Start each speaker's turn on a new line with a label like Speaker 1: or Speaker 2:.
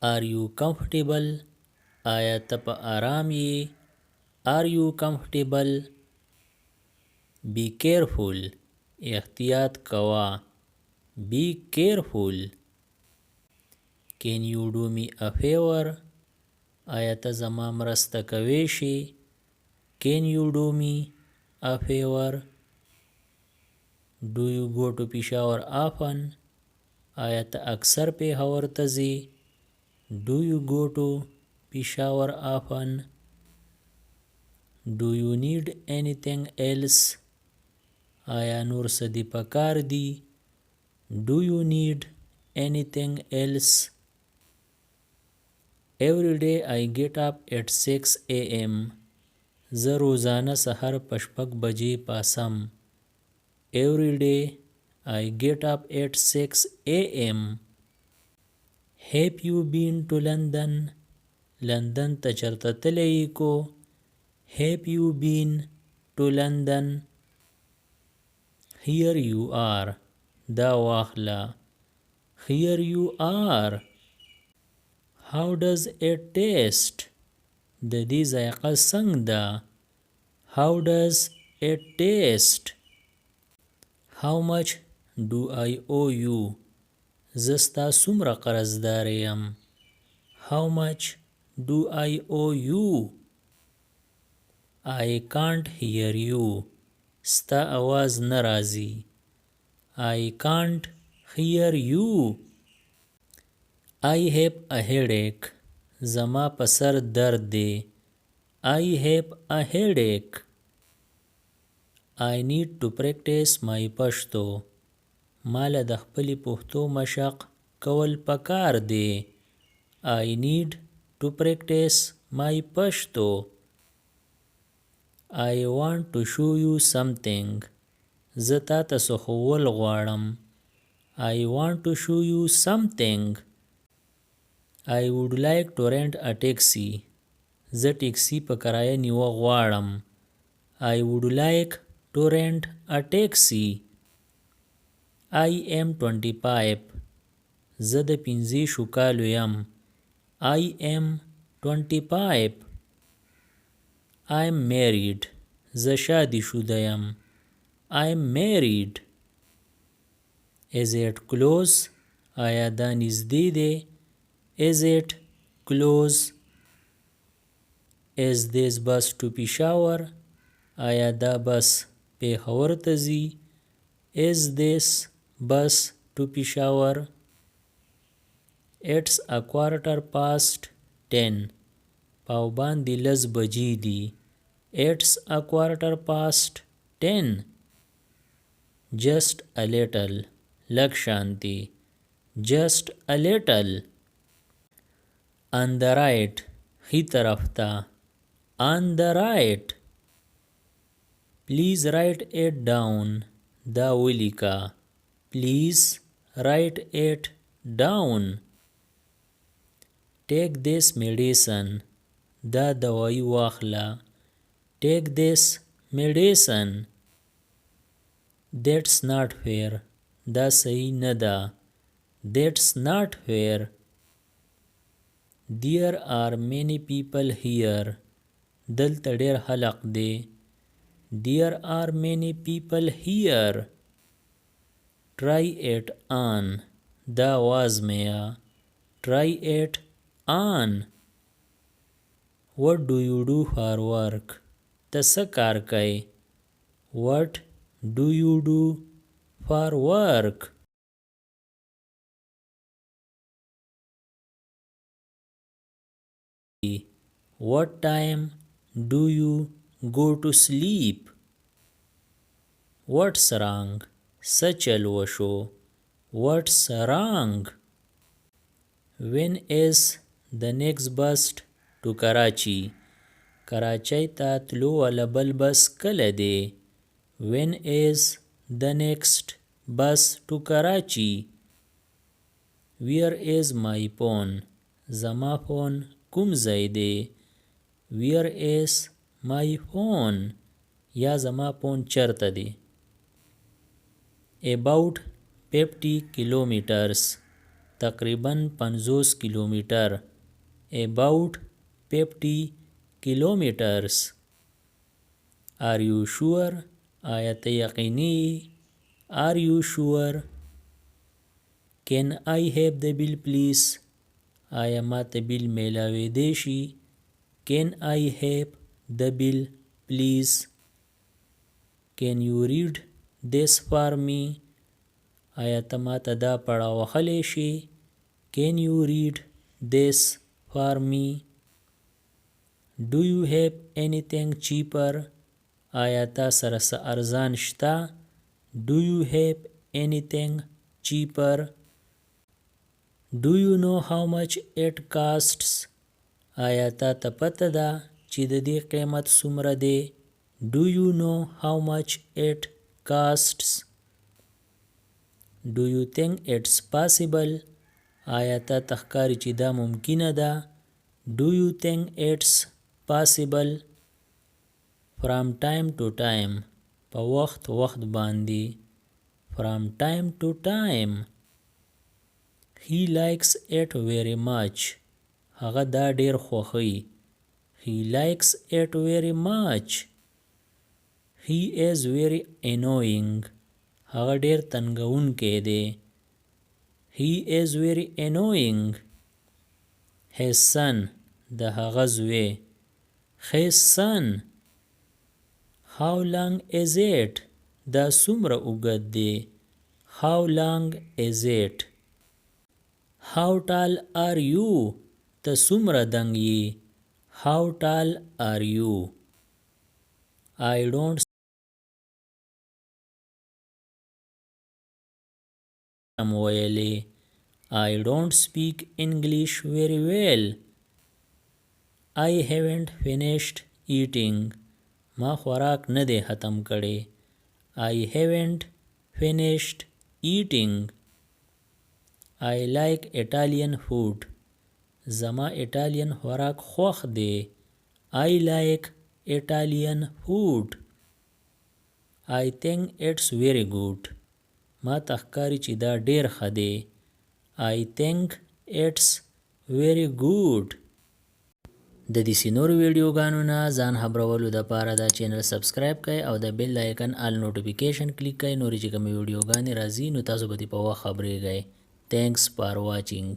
Speaker 1: Are you comfortable? آیا ته په آرام یې؟ Are you comfortable? Be careful. احتیاط کوه. Be careful. Can you do me a favor? آیا ته زما مرسته کوی شي؟ Can you do me a favor? Do you go to Peshawar often? آیا ته اکثر پېښور ته ځې؟ Do you go to Peshawar often? Do you need anything else? آیا نور څه دې پکار دي؟ Do you need anything else? Every day I get up at 6 a.m. زه روزانه سحر په 6 بجې پاسم. Every day I get up at 6 a.m. Have you been to London? لندن ته چرته تللی کو؟ Have you been to London? Here you are. دا واخله. Here you are. How does it taste? د دې ذایقه څنګه ده؟ How does it taste? How much do I owe you? زه ستا څومره قرضدار یم؟ How much do I owe you? I can't hear you. ستا आवाज نه راځي. I can't hear you. I have a headache. زما په سر درد دی. I have a headache. I need to practice my پشتو. ماله د خپلې پښتو مشق کول پکار دی. I need to practice my پشتو. I want to show you something. زه تا ته څه ښوول غواړم. I want to show you something. I would like to rent a taxi. زه ټیکسي په کرایه نیوه غواړم. I would like to rent a taxi. I am 25. زه د 25 کالو یم. I am 25. I am married. زه شادي شوده یم. I am married. Is it close? آیا دا نږدې دی؟ Is it close? Is this bus to Peshawar? آیا دا بس پېښور ته ځي؟ Is this bus to Peshawar? It's a 10:15. پاو باندې 10 بجې دي. It's a 10:15. Just a little. لږ شانتي. Just a little. On the right. ښي طرف ته. On the right. Please write it down. دا ولیکه. Please write it down. Take this medicine. دا دوايي واخله. Take this medicine. That's not fair. دا صحیح نه ده. That's not fair. There are many people here. دلته ډېر خلق دی. There are many people here. Try it on. دا وازمیا. Try it on. What do you do for work? ته څه کار کوې؟ What do you do for work? What time do you go to sleep? What's wrong? څه چل وشو؟ What's wrong? When is the next bus to Karachi? کراچۍ ته تلو والا بل بس کله دی؟ When is the next bus to Karachi? Where is my phone? زما فون کوم ځای دی؟ Where is my phone? یا زما فون چرته دی؟ About 50 kilometers. تقریبا 50 کیلومیټر about 50 kilometers. Are you sure? آیا ته یقیني؟ Are you sure? Can I have the bill please? آیا ما ته بیل میلاویدی شي؟ Can I have the bill please? Can you read this for me? آیا ته ما ته دا پړاوخلی شي؟ Can you read this for me? Do you have anything cheaper? آیا تا سره څه ارزان شته؟ Do you have anything cheaper? Do you know how much it costs? آیا تا ته پته ده چې د دې قیمت څومره دی؟ Do you know how much it costs? Do you think it's possible? آیا تا ته ښکاري چې دا ممکنه ده؟ Do you think it's possible? From time to time په وخت باندې From time to time He likes it very much هغه دا ډیر خوښوي He likes it very much He is very annoying هغه ډیر تنګونکی دی He is very annoying His son د هغه زوی His son How long is it? دا څومره اوږد دی How long is it? How tall are you? ته څومره دنګ یې How tall are you? I don't ویلې I don't speak English very well. I haven't finished eating. ما خوراک نه دی ختم کړی I haven't finished eating. I like Italian food. زما ایټالین خوراک خوښ دی I like Italian food. I think it's very good. ما ته ښکاري چې دا ډیر ښه دی I think it's very good. د دې نورو ویډیوګانو نه ځان خبرولو دپاره دا چینل سبسکرایب کړئ او د بیل آیکن آل نوټیفیکیشن کلیک کړئ نورې چې کومې ویډیوګانې راځي نو تاسو به دې په وخت خبریږئ Thanks for watching.